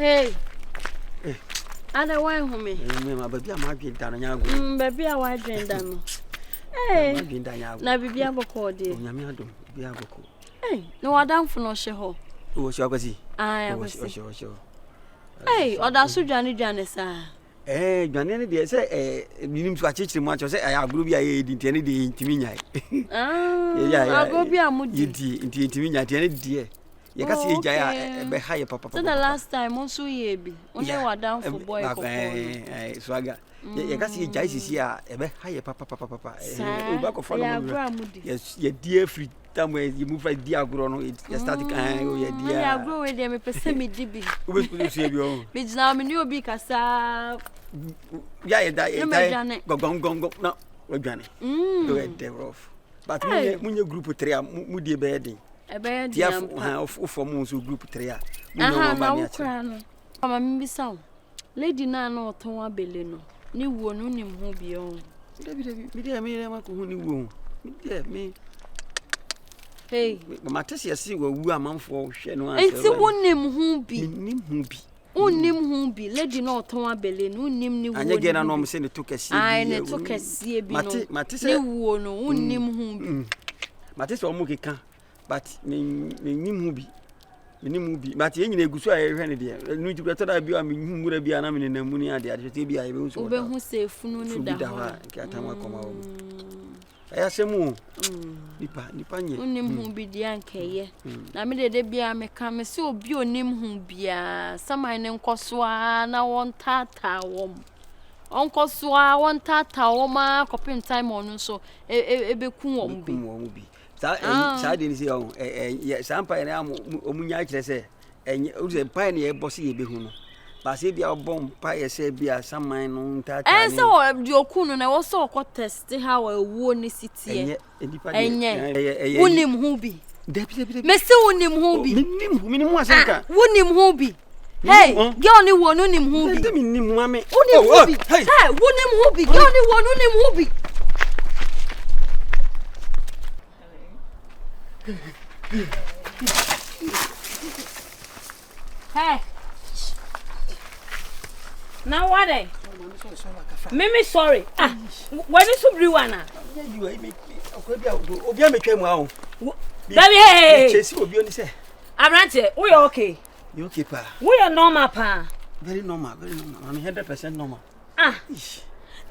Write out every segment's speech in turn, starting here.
Hey. Ada why home? Me ma baby am adwen da no nyago. Baby a why adwen da no. Hey. Adwen da nyago. Na bibi aboko de. Onyame adom, bibi aboko. Hey, no adamfo no hye ho. Wo hye akwasi. Ah, akwasi. Wo. Hey, oda so dwane sa. Dwane ne de se minim so achichiri mu acho se aguru bi aye di ntene de ntimi nyai. Aguru bi amudi. Yedi ntimi nyai ntene de. Ye ka se ye jaya be ha ye papa. So the last time on so ye bi. Only adamfo boy ko. Swaga. Ye ka se ye jaya sisi a be ha ye papa. O ba ko fa no. Yes, ye dear free time you move right dia agro no you start kan o ye dia. Ya agro we dey me pese me di bi. O be school so bi o. Me jina me ni obi kasa. Ya ye da gong no we dwane. Do e dey rough. But munye group 3 mu die be dey. Ebe dia of form so group 3 a. Aha na wo kra no. Mama me bi saw. Lady na na oton abele no. Ni wo no nim ho bi o. David me ma ko hu ni wo. Me Hey, matese yesi wo wu amanfo hwe no anse. Enti wonim hu bi. Nim hu bi. Unim hu bi. Lady na oton abele no unim ni wo. Anye ge na no mo se ne to kese bi. Ai ne to kese bi no. Matese ni wo no unim hu bi. Matese o mo keka but me nim hu bi. Nim hu bi. But ye nyina egusu a ye hwe ne de. Nu jibreto da bi a me hu mura bi a na me ne namu ni ade ade te bi a ye be hu so. Obe hu se funu ni da ho. Ki atama koma wo. Aya semu nipa nye onim hu bi dia nkeye na me de bia me ka me se obi onim hu bia saman ne nkosoa na won tata wom onkosoa won tata wom a kopin time on so ebeku wom bi sa de ni se on sampa ne am omunya kire se o se pa ne e boss ye behu no ba se bia obom pa ye se bia saman no tata ni so di okunu na wo so ko test how ewo ni city enye wonim hu bi me se wonim hu bi minim hu asenka wonim hu bi hey girl ni wo no nim hu bi minim hu ame wonim hu bi hey wonim hu bi girl ni wo no nim hu bi hey now what eh Mimi sorry when is everyone obi ametwa mu awo baby hey chesi obi oni se abrante we okay you okay pa we are normal pa very normal I'm 100% normal na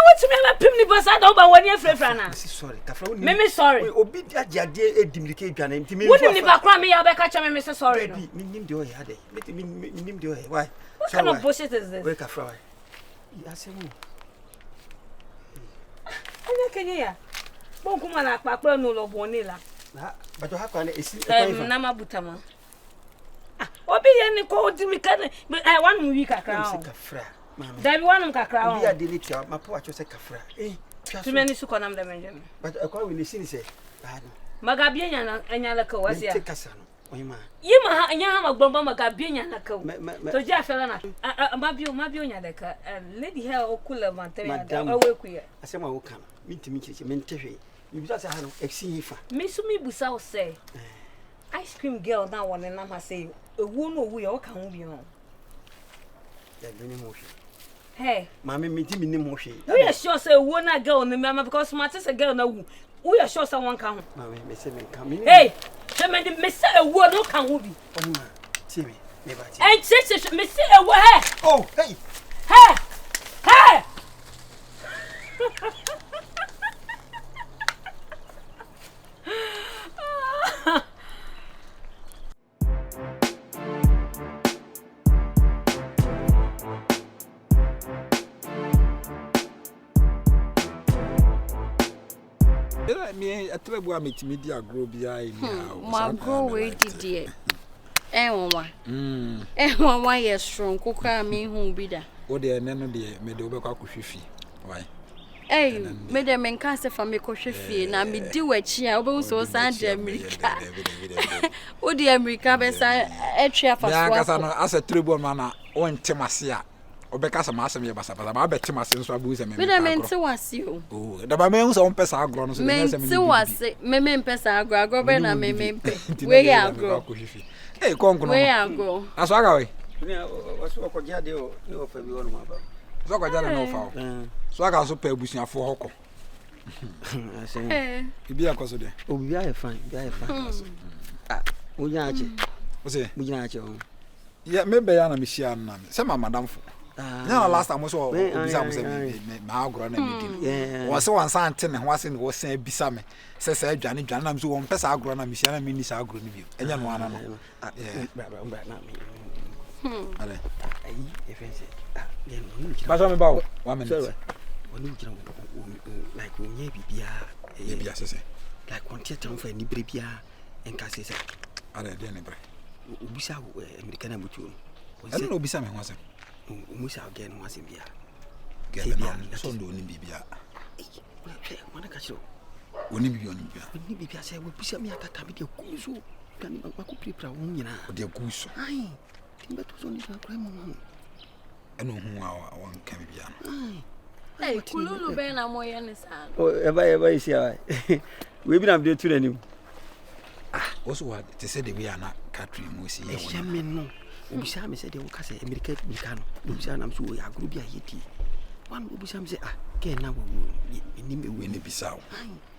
what me na pim ni boss ada oba woni afrefra na sorry kafra woni Mimi sorry obi ajiade edimrike dwane ntimi woni ni ba kra me ya be ka cha me say sorry no nim de o ya de nim de o why what kind of bullshit is this we kafra why asemu anya kenya bon kuma na akpakpa no lo boni la but you have to esi na mabutama obi ye ni ko dimika I want mu wi kakra o kafra mama da bi wanum kakra o obi adelete ma po acho se kafra tu meni su konam da menjem but akwa we ni sini se magabie nya na anya la ka wasia te kasa no oyima yima ha anya ha magbomba magabie nya na ka to ja fela na mabio nya da ka lady here okula mantari da awe kuye asema wo kan mintimi cheche mentehwe ibisa se ha no exi fa me su mi busa o say ice cream girl na won na ma say ewu no owu ye o kan wo bi no ya gani mo hwe hey mama mintimi ni mo hwe we are sure say ewu na girl no mama because smart say girl na wu we are sure say one kan ho mama me say me kan me hey me say ewu no kan wo bi oma see me never see and say me say ewu hey oh hey me atrebu ametimi di agro bia emi a ma grow we didie enwa ye strong kokra me hu bi da o de ene no de me de obekwa kohwefi why me de men kan se fa me kohwefie na me di wachi a obehu so san de America o di America be sa etwa fa so ya kasa no asa trebu ma na o ntemase a obeka sa ma asem ye basa ma betemase nso abu se me de men te wase o da ba me hu so pesa agro no so me se me te wase me pesa agro be na me mpe we ya agro eh konko no we agro aso aga we What's what could you do? No, for you on my back. So go jana no fa. So aka so pa abusuafo hoko. I say, Ibi akoso de. oh, we are fine. We are fine. Ah, we are actually. O say, We are actually. yeah, maybe ya na me share na me. Say my madam fo. Na last time so obisa mo say me agro na me di. Wo se wan san te ne ho ase ne wo san bisa me. Se adwane na me so won pesa agro na me share na me ni sa agro ni bi. Enya no ana no. Bra na me. Ale. Ayi, if I say, yeah, Ba so me ba 1 minute. sorry. When you like when you be Yeah, be say. like one theater for any baby and can say, Ale de ne bre. Ubisa American Amutu. I don't know bisa me ho ase. Musa again was in Bia. Get na so ndo ni bibia. What a catch. Oni bibia oni bibia. When you say, we push me at a time with your kusu. Can you prepare one year? O de guso. Aye, but was only a crime. Eno hu a won ka bibia. Aye. Hey, Kululu Ben and Moyanis. Oh, ever is here. We've been up there to the new. Also what to say the we are not country mo si A shaman no. Ubisa me said they will cast a American Mikano. Ubisa, I'm sure I grew be a yeti. One Ubisa say, ah, can now we ni bisao.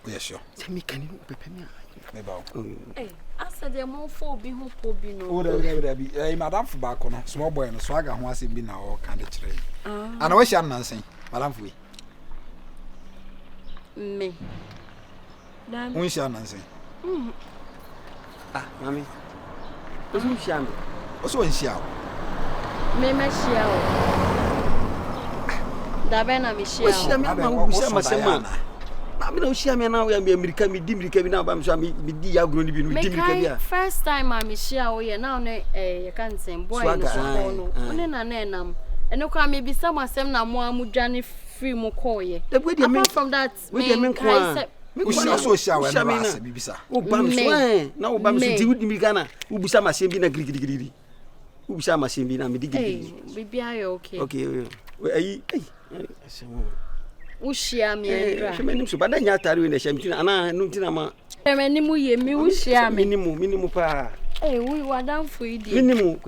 Yes sure. Send me can you prepare me? Hey, I said they're more for be who po be no. Oh, there be. Madam for back on small boy and swagger who has been now kind of trade. And I wish I'm not saying, Madam for me. Damn. We shall not say. Ah, mammy. Doesn't sham. Also in Xiao. Me Michelle. Dabena Michelle. I don't share me now. We are American, me dimly cabin now. I'm sure me be a grown dimly. First time I'm Michelle, we are now a can't say boy. Nenam. And no come maybe some of them now more Mujani free Mokoye. Apart from that, we shall so shall we Bibisa. Oh, Bam, now Bam, Ugana, Ubusama Simbina Grigri. Ubusama Simbina, me dig. Be okay. Okay, Ushia me, but then you tell you in the champagne, and I know Tinama. Minimu ye, me ushia minimum pa. Eh, we were down for you. Minimum.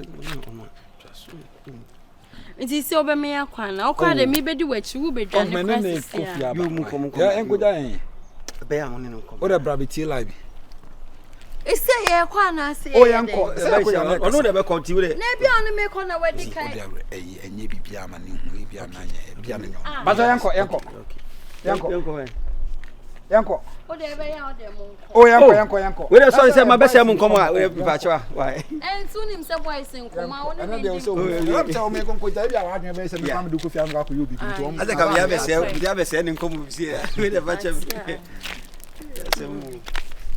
It is over me a quan. I'll call them maybe do what you will be done. You move, yeah, and good day. Bear on what a brabby live. It's a quan, say, oh, uncle, I know never continue. Maybe only make on a wedding. And ye be piano, piano. But uncle. Yanko. Oh, Yanko. We are sorry, my best am come out. Why? And soon himself was in Coma. I think I have a sending come here with a bunch of.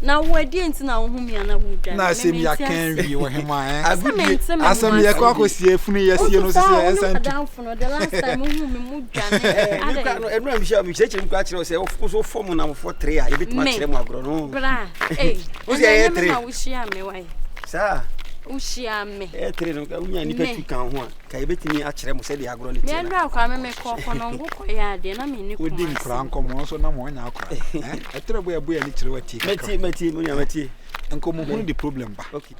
Now, why didn't know whom you are? Now, see me, I can't be with him. I saw me a cock see if me, yes, you know, down for the last time we moved. Everyone shall be such a catch yourself also form number 4 3. I bit much more grown. Bra, eh, who's the wish you me, why? Sir, Ushia me. A train of Nippi can one. Can bet me at Trem said they are grown. Me and now come make call for no book. Yeah, then I mean, we didn't crank also no more now. I tell we are boy a little Meti, and come on the problem. Okay.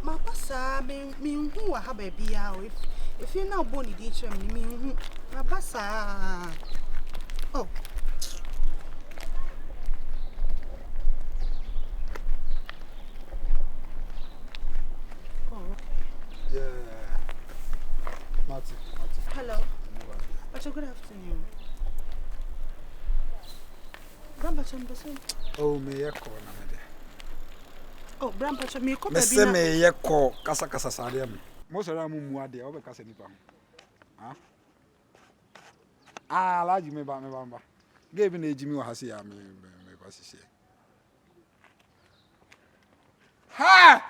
Mabasa, me who have a beer if you're now bonny ditch me, Mabasa. Oh, yeah, Martin. Hello. What's a good afternoon? Grandpa Chamberson. Oh, me a corner. Oh, Grandpa, me come. Me say me ye call Casa Sadiam. Most of them muade over Casanipa. Ah, large me ba me bamba. Gave me Jimmy Hasia me was ha!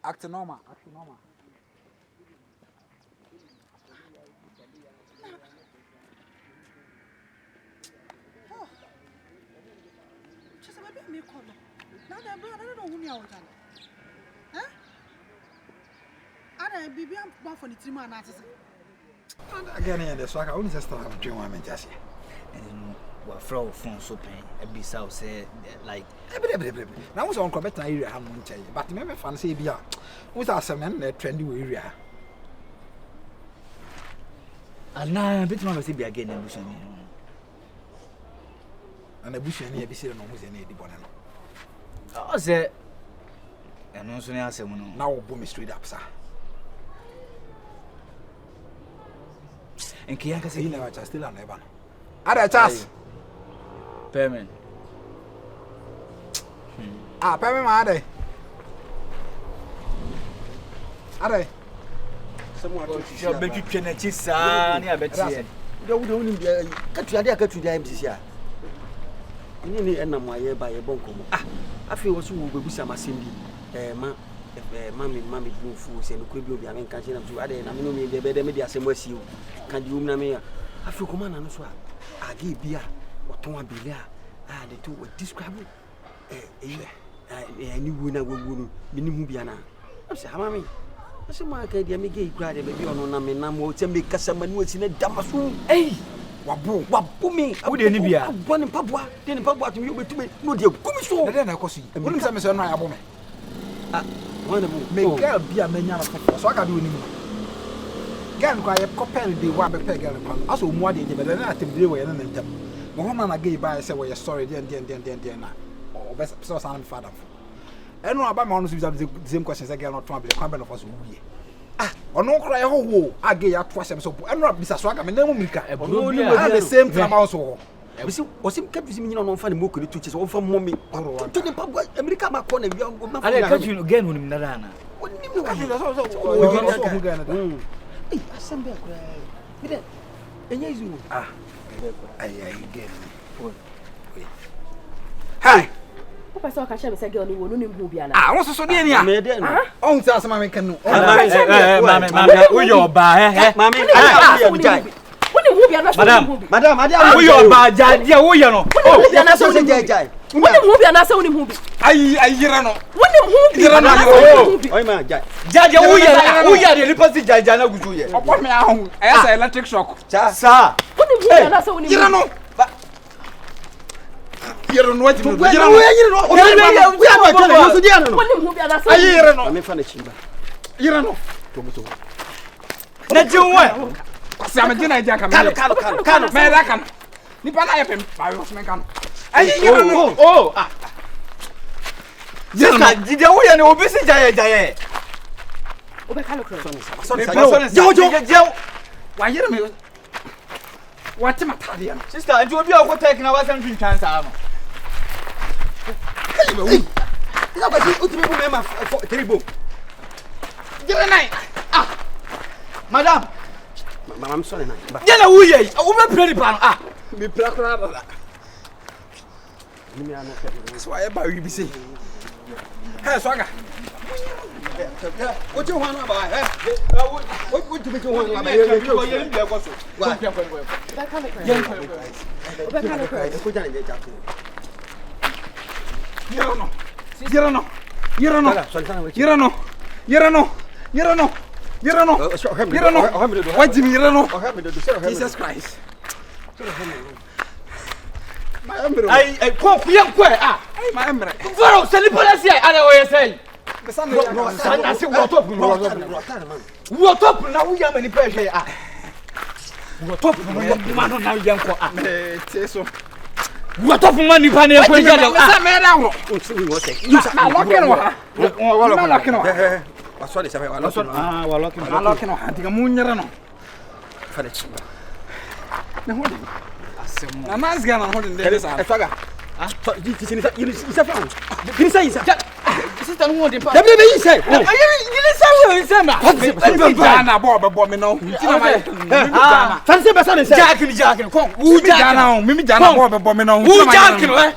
Act normal. Just a baby me call. Now I don't know who you are. Huh? Ada bibi am ba for the team and that is. Again, the swagger only just have dream one just here. And what throw phone so pain. A be so say like. Now was on better area have one change, but remember fancy be was some trendy area. And now bit man say be again in bush And the bush any be say no was any bonnet. I say and also na say no. Now boom straight up, sir. And Kiyanka say He never just still on the ban. Ada chance. Payment. Payment ma ade. Ade. Someone to Sure be twetwe na chi saa ne abetie. don't need katu dia MCC a. Ni enam aye ba ye bonkomo. Afi wo so wo bebusa masem bi. Mami bu fu se no kura bi obi amen kan che na so ade na me no me be de me di asem asi o. Kan di na me afi ko mana no so a. Age bi a oton abele a de to describe ni wu na wawu no mini hu bia na. Am se ha mami. Ase ma ka dia me ge ikura de be bi ono na me na mo che me kasa manu asi na damaso. Wabu me. Wo de ni bia. Boni pabwa, de ni pabwa to me obetumi no de gumi so. The na kosi. Wonu se me se no abo me. One mu. Me girl bia menya na fofo. So aka do oni mu. Girl ko aye kopel de wa be pe girl ko. Aso mu ade de be na atembire we na ntam. Mo ho na ge ba say we sorry den na. O be so san father. Eno aba me ono so the same question say girl not to abele kwa be no for so wuye. Ono kra ye howo age ya to asem so eno bisa so aka me na mu mika. Ono ni the same time also. Bisi osim kabisi nyina no fa ne moko ne tuche so wo fa mommy. To ne pabwa America ma ko na wi o ma fa. Ale kaju no gen hunim na dana. Oni mi ka So who gana da. Asem be kra. Bide. Enya izu. Ay again. Hi. Papa so ka share me say girl ni wonu ni hu bia na. Won so de ni a. Me de no. On say asema me kan no. Mami, wo yo ba Mami, Woni hu bia na so hu bi. Madam, wo yo ba jaje wo ye no. oh, bia na so se jai. Woni hu bia na so woni hu bi. Ay yira no. Woni hu bia na so woni hu bi. Oi ma jai. Jaje wo ye de liposi jaje na gusu ye. Opo me ahun. E say electric shock. Sa. Woni hu bia na so woni hu. Yira no. Yira no wati no. Yira no. We are going to so dia no. Woni hu bia na so. Ay yira no. Me fa na chimba. Yira no. To. Na jiwe. Say am dina dia kan. Kano. Me da kan. Ni pa na ye pem. Ba yo me kan. Ay yira no. Yira jide wo ye ne obi si jaye. Obe ka no kro. Jojo. Wa yira me. What am I telling you? Sister, and you be a go take na wasan twin chance am. Ina ba si utimi bu me ma terrible. Yira nai. Madam, I'm sorry na. yana wuye, wo be pray ni pa no. Me pra da. Ni me ano fe. So I ba wi bi say. Hey, Swaga. What you want about? What you make you want about? Obe ka no kro. Obe ka no kro. Ko jana je chapter. Yira no. What Jimmy yira no. Jesus Christ. Ai ko kuyan ko My emre. Faro seli police ana wo yesai. The sun Sana se wo top no. Wo top na wo ya mani pa hwe Wo top no ma no na yan ko me teso. Wo top ma ni pa na ko ya de Me da wo. Na lock no ha. Wa lock no. wa so de sabe wa lock no. wa lock Na lock no ha. Diga munyere no. Fa de chimba. Na ho. Na mas gana ho de sa. Swaga. You fa. Kini sa isa. Sister no want pa. Dabi be yise. You say ma. Jana bo me no. Fancy be so ne say. Jack kon. Wu jana o, mimi jana bo me no. Wu Jack no.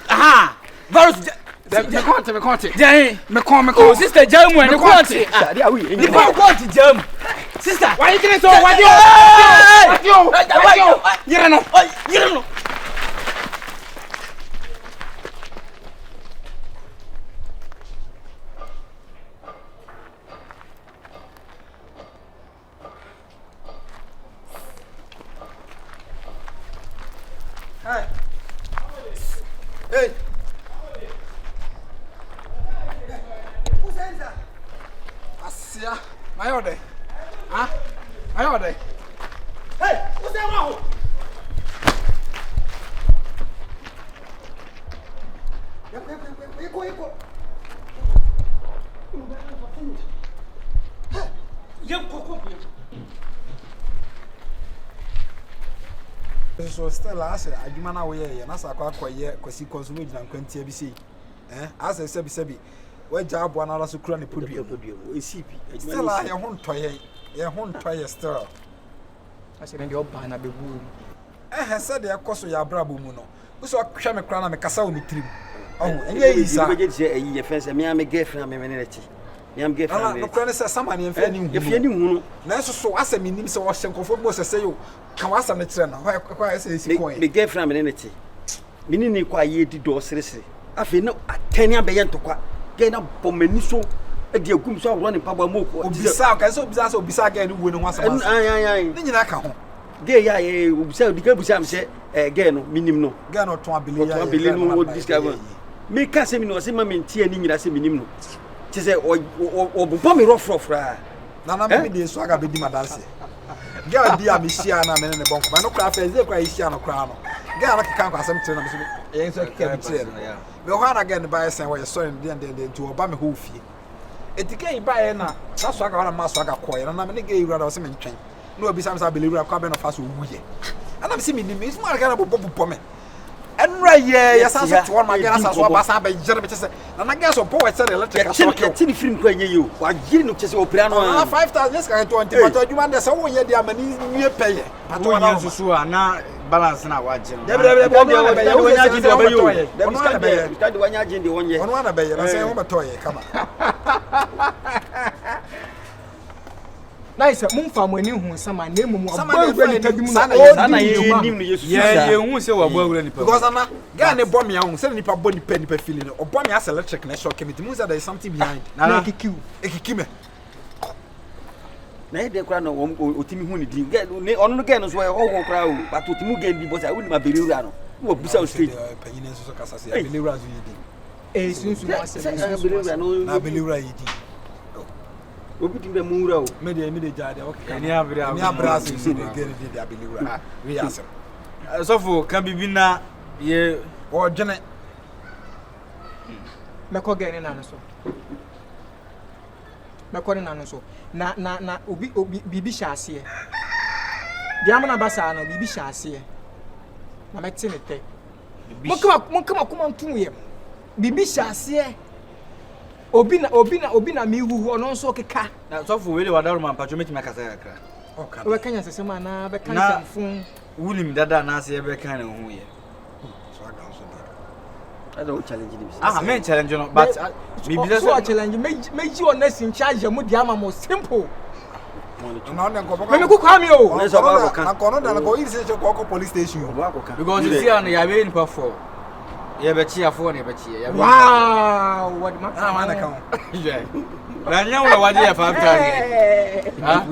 Aha. Virus Me conte. Jai. Me come. Oh, sister Jam when you want it. Sade awi. Ni pa want Jam. Sister. Why you getting so? What you? Yere no. Yere no. Hey. Asia, my order. Huh? My order. Hey, what's that wrong? So still I say adwuma na we ye na sa kwa koye kwasi consumer gina kwantia bi sei asa sebi we ja abo na so kura ne podua ECP still I ye ho ntoye still Ase ne de oba na bebu said de yakoso ya brabo mu no so hwe me kura na me kasa wo mitrim enye yi sa be je say eyi ye fence me am girlfriend me ne ti me am girlfriend no kura ne say samani emfe ni hu ye fie ni hu no na so asa minim se wo hye nkofo mo se yo kan wasa ne kire na kwa say esi coin me girlfriend me ne ti me ni kwa ye di do seresere afi na atani abeye ntokwa ge na bomani so e di agum so awro ne pagba moko obisa ka so obisa ga ni wo ne ho asama ai ni nyina ka ho ge ya ye obisa di ka busa me se ge no minim no ga no to abele ya to abele no wo discover me ka se mi no se ma me ntie ni nyina se minim no ti se o bo me rofrofra na me de so aga be di madanse ga di a me hia na me ne bonko ma no kra fa ze kra hia no kra no ga na keka kwa asem tire na me so ye so keka bi tire me ho na ga ne ba esen wo ye so ne de nti oba me ho fie etike ba ye na so aga na ma so aga koye na me ne ga iwura da so me ntwen no obi sam sa believe kwa be no fa so wuye ana me se me ni me so ma ga na bobo me enra ye ya san so to ma ga na so ba sa ba jere me chese na ga so po we se electric so ke ti ni film kwa nye yo wa giri no chese opera no 5000 yes ka 20 but adwuma de se wo ye de amani wie peye pato na susu na balance na waje no de wanya agende wonye ono na be na se wo betoye kama nice mumfa mo ni hu sama na emu abawura ni tadum na sana ye nim no yesu ye hu se wa abawura ni pa because ana ga ne bom ya hu se ni pa bom ni pa feeling no bom ya electric na shock me means that there is something behind na ekikime na ye de kra no otimi hu ni di ne ono no ga no so ye ho kra o but otimu ga ndi bosa wo ni ma beliura no wo busa o stage panyine so kasa se beliura zo yidi sunsu ma se beliura no na beliura yidi obi timbe muura o me de jade okay ni abra so se de gere de beliura we asem so for kan bibi na ye o dwene me ko gene na no so me ko na no so na obi bibi hyase dia amana basa na bibi hyase na me tene te mo kama kuma ntum ye bibi hyase obi na mi hu ono nso keka na so for wele wadaro man pacho meti makasa yakra okay we kanya sese ma na be kan samfun wunim dada na se be kan na hu ye so aga so I don't challenge this. Men challenge no, but me be so challenge meji on na sin charge mu dia ma mo simple. No na ko me ku kwa mi o. Na ko no da na ko iri se ko police station. Because you see on ya be in for. Ya be chia for na be chia. Wow, what ma? Ah man ka. Yeah. Na nya wo waje ya 5 times. Ha?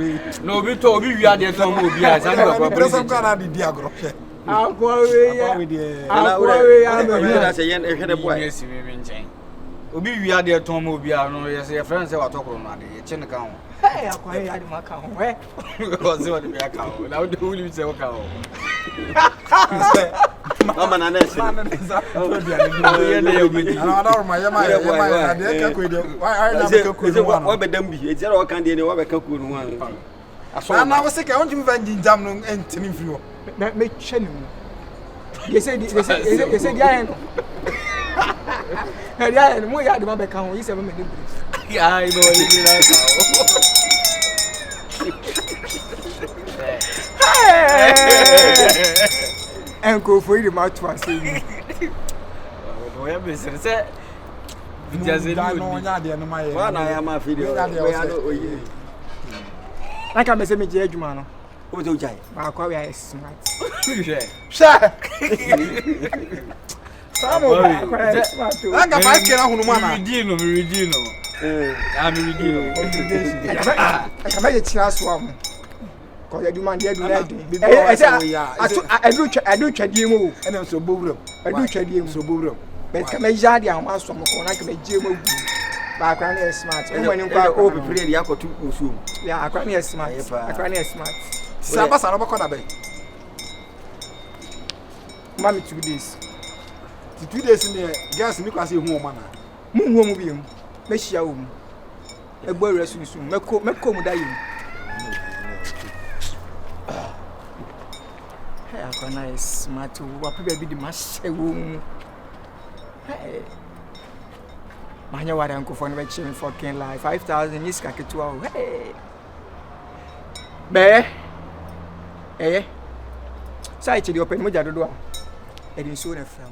No bi to obi wi ade to mo obi a sa ni ko police. Person kana di agro. Akwawe ya. Akwawe ya na se yen e hwede boy. Yes mi nchen. Obi wi ade to mo obi a no yes e friend say watokoro no ade ye che ne ka ho. Hey, akwawe ya de maka ho we. Because what be aka ho. Na wo de wuli say wo ka ho. Mama na nese. Ye na yo bi. Ana na ma ye ma ade ka ko de. Why na be ka ko no wa. Wa be dam bi. E jere o kan de ne wa be ka ko no wa. Aso. Na wo se ka won tumi van jinjam no entini mfiri wo. Me hwe ne mu. They say dia en. Dia en mo ya de ma be ka ho, yi se me ne bri. Ya I know you na ka ho. Enko for you ma to ase ni. We be say Vijase no no. nya de no maye wa na ya ma fi de we ya no oye Like I may say me judgment no. o to jai Ma kwa we are smart. Hwɛ. sha Samo ba kwa smart. anga 5k na hunu mana Me redeem no. Ah, me redeem no. Aka me tira so am. Ko ya du man dia du na du. Adu twadie mu. ene so bowuram Adu twadie mu. so bowuram But ka me jade am aso mo ko na ka me gie mu. Ba kwa na smart. e mo ni kwa o be pray ya ko tu osuo Ya akwa na smart. Akwa na smart. sa basa no bako na be Mami 2 days. the 2 days ni girls mi kwase hu o mana Mu hu mu bi mu. Me hia wo mu. Egbo resusu. Meko mu da yi. Hey, akwa na smart. Wa pe bi di ma hye wo mu. Hey. Manya wada nkofo no be chim fucking life 5,000 is ka ketua o. Hey. Be. Sai che di open mo jadodo a. E di so na fam.